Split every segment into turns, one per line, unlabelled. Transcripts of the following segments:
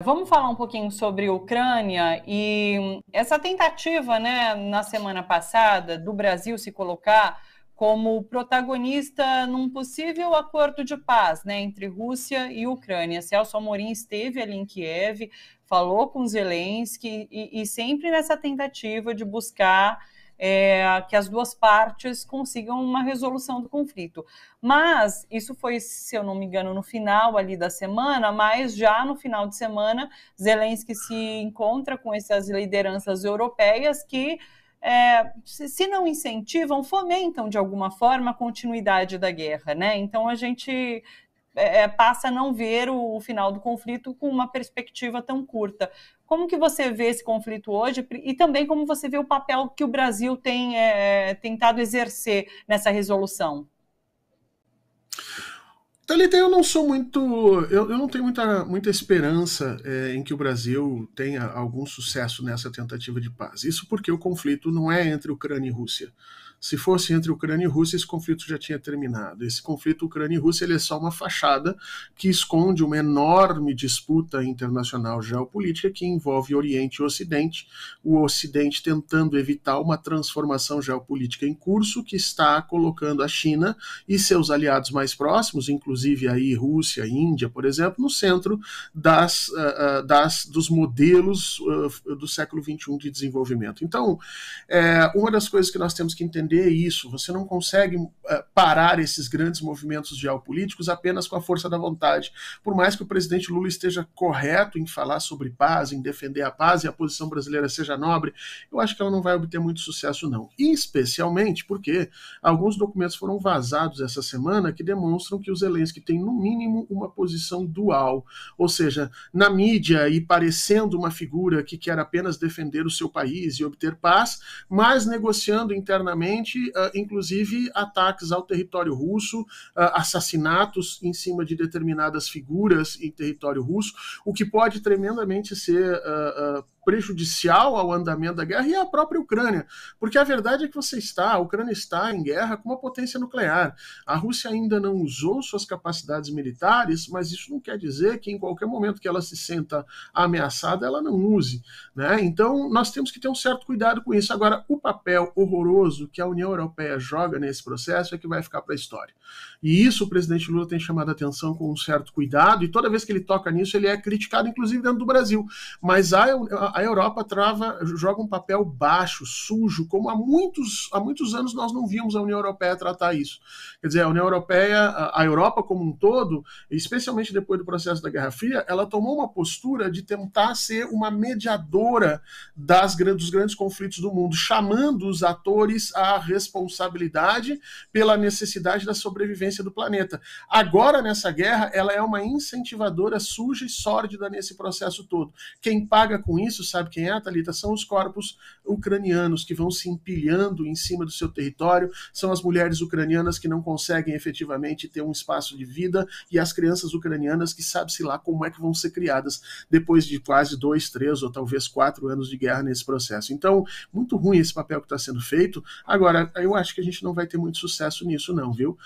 Vamos falar um pouquinho sobre a Ucrânia e essa tentativa, né, na semana passada, do Brasil se colocar como protagonista num possível acordo de paz, né, entre Rússia e Ucrânia. Celso Amorim esteve ali em Kiev, falou com Zelensky e sempre nessa tentativa de buscar que as duas partes consigam uma resolução do conflito. Mas isso foi, se eu não me engano, no final ali da semana, mas já no final de semana, Zelensky se encontra com essas lideranças europeias que, se não incentivam, fomentam de alguma forma a continuidade da guerra, né? Então a gente passa a não ver o final do conflito com uma perspectiva tão curta. Como que você vê esse conflito hoje e também como você vê o papel que o Brasil tem tentado exercer nessa resolução?
Thalita, eu não sou muito. Eu não tenho muita esperança em que o Brasil tenha algum sucesso nessa tentativa de paz. Isso porque o conflito não é entre Ucrânia e Rússia. Se fosse entre Ucrânia e Rússia, esse conflito já tinha terminado. Esse conflito Ucrânia e Rússia ele é só uma fachada que esconde uma enorme disputa internacional geopolítica que envolve Oriente e Ocidente, o Ocidente tentando evitar uma transformação geopolítica em curso que está colocando a China e seus aliados mais próximos, inclusive aí Rússia, Índia, por exemplo, no centro dos modelos do século XXI de desenvolvimento. Então, uma das coisas que nós temos que entender é isso: você não consegue parar esses grandes movimentos geopolíticos apenas com a força da vontade. Por mais que o presidente Lula esteja correto em falar sobre paz, em defender a paz e a posição brasileira seja nobre, eu acho que ela não vai obter muito sucesso, não. Especialmente porque alguns documentos foram vazados essa semana que demonstram que o Zelensky tem, no mínimo, uma posição dual. Ou seja, na mídia e parecendo uma figura que quer apenas defender o seu país e obter paz, mas negociando internamente, inclusive ataques ao território russo, assassinatos em cima de determinadas figuras em território russo, o que pode tremendamente ser prejudicial ao andamento da guerra e à própria Ucrânia, porque a verdade é que a Ucrânia está em guerra com uma potência nuclear. A Rússia ainda não usou suas capacidades militares, mas isso não quer dizer que em qualquer momento que ela se senta ameaçada, ela não use, né? Então nós temos que ter um certo cuidado com isso. Agora, o papel horroroso que a União Europeia joga nesse processo é que vai ficar para a história. E isso o presidente Lula tem chamado a atenção com um certo cuidado, e toda vez que ele toca nisso, ele é criticado, inclusive dentro do Brasil. Mas a Europa joga um papel baixo, sujo, como há muitos anos nós não vimos a União Europeia tratar isso. Quer dizer, a União Europeia, a Europa como um todo, especialmente depois do processo da Guerra Fria, ela tomou uma postura de tentar ser uma mediadora dos grandes conflitos do mundo, chamando os atores à responsabilidade pela necessidade da sobrevivência do planeta. Agora, nessa guerra, ela é uma incentivadora suja e sórdida nesse processo todo. Quem paga com isso, sabe quem é, Thalita? São os corpos ucranianos que vão se empilhando em cima do seu território, são as mulheres ucranianas que não conseguem efetivamente ter um espaço de vida e as crianças ucranianas que sabe-se lá como é que vão ser criadas depois de quase 2, 3 ou talvez 4 anos de guerra nesse processo. Então, muito ruim esse papel que está sendo feito. Agora, eu acho que a gente não vai ter muito sucesso nisso não, viu?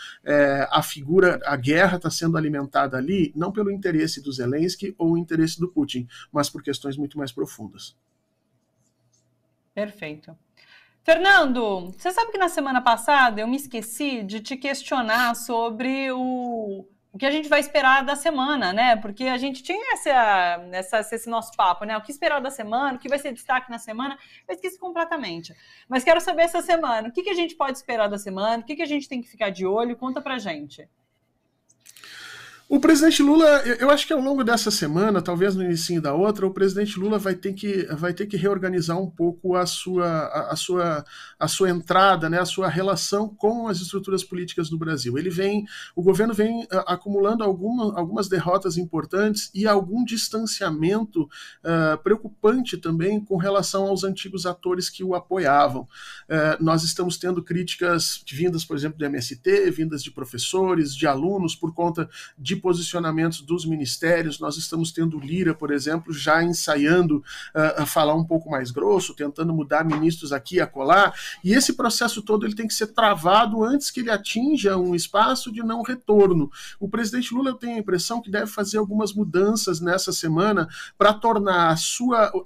A guerra está sendo alimentada ali não pelo interesse do Zelensky ou o interesse do Putin, mas por questões muito mais profundas.
Perfeito. Fernando, você sabe que na semana passada eu me esqueci de te questionar sobre o que a gente vai esperar da semana, né? Porque a gente tinha esse nosso papo, né? O que esperar da semana, o que vai ser destaque na semana, eu esqueci completamente. Mas quero saber essa semana, o que a gente pode esperar da semana, o que a gente tem que ficar de olho, conta pra gente.
O presidente Lula, eu acho que ao longo dessa semana, talvez no início da outra, o presidente Lula vai ter que reorganizar um pouco a sua entrada, né, a sua relação com as estruturas políticas do Brasil. O governo vem acumulando algumas derrotas importantes e algum distanciamento preocupante também com relação aos antigos atores que o apoiavam. Nós estamos tendo críticas vindas, por exemplo, do MST, vindas de professores, de alunos, por conta de posicionamentos dos ministérios. Nós estamos tendo Lira, por exemplo, já ensaiando a falar um pouco mais grosso, tentando mudar ministros aqui e acolá, e esse processo todo ele tem que ser travado antes que ele atinja um espaço de não retorno. O presidente Lula, eu tenho a impressão que deve fazer algumas mudanças nessa semana para tornar a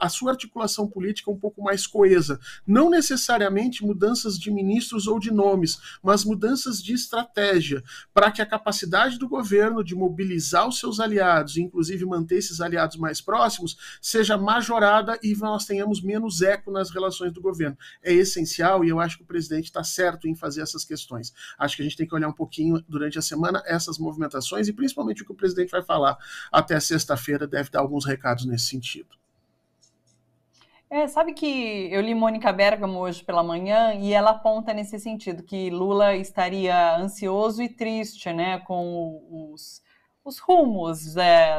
sua articulação política um pouco mais coesa. Não necessariamente mudanças de ministros ou de nomes, mas mudanças de estratégia, para que a capacidade do governo de mobilizar os seus aliados, e inclusive manter esses aliados mais próximos, seja majorada e nós tenhamos menos eco nas relações do governo. É essencial e eu acho que o presidente está certo em fazer essas questões. Acho que a gente tem que olhar um pouquinho durante a semana essas movimentações e principalmente o que o presidente vai falar até sexta-feira deve dar alguns recados nesse sentido.
Sabe que eu li Mônica Bergamo hoje pela manhã e ela aponta nesse sentido, que Lula estaria ansioso e triste, né, com os rumos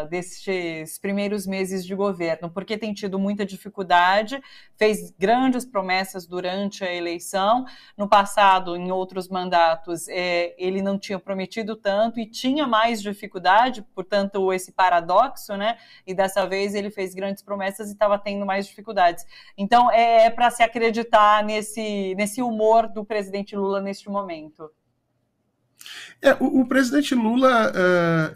destes primeiros meses de governo, porque tem tido muita dificuldade, fez grandes promessas durante a eleição. No passado, em outros mandatos, ele não tinha prometido tanto e tinha mais dificuldade, portanto, esse paradoxo, né? E dessa vez ele fez grandes promessas e estava tendo mais dificuldades. Então, é para se acreditar nesse humor do presidente Lula neste momento.
O presidente Lula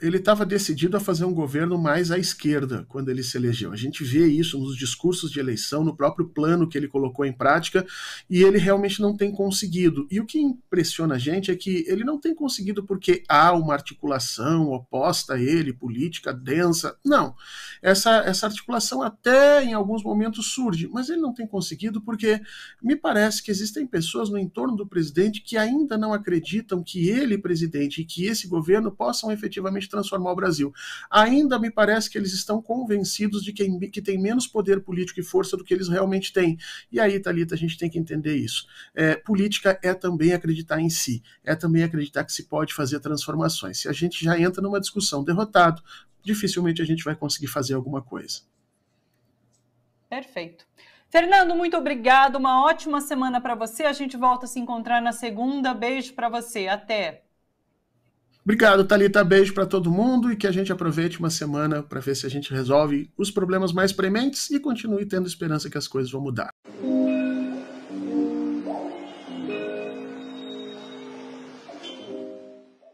ele estava decidido a fazer um governo mais à esquerda quando ele se elegeu. A gente vê isso nos discursos de eleição, no próprio plano que ele colocou em prática, e ele realmente não tem conseguido. E o que impressiona a gente é que ele não tem conseguido porque há uma articulação oposta a ele, política densa. Não. Essa articulação até em alguns momentos surge, mas ele não tem conseguido porque me parece que existem pessoas no entorno do presidente que ainda não acreditam que ele, presidente, e que esse governo possam efetivamente transformar o Brasil. Ainda me parece que eles estão convencidos de que tem menos poder político e força do que eles realmente têm. E aí, Thalita, a gente tem que entender isso. Política é também acreditar em si, é também acreditar que se pode fazer transformações. Se a gente já entra numa discussão derrotado, dificilmente a gente vai conseguir fazer alguma coisa.
Perfeito. Fernando, muito obrigado, uma ótima semana para você. A gente volta a se encontrar na segunda. Beijo para você. Até.
Obrigado, Thalita. Beijo para todo mundo e que a gente aproveite uma semana para ver se a gente resolve os problemas mais prementes e continue tendo esperança que as coisas vão mudar.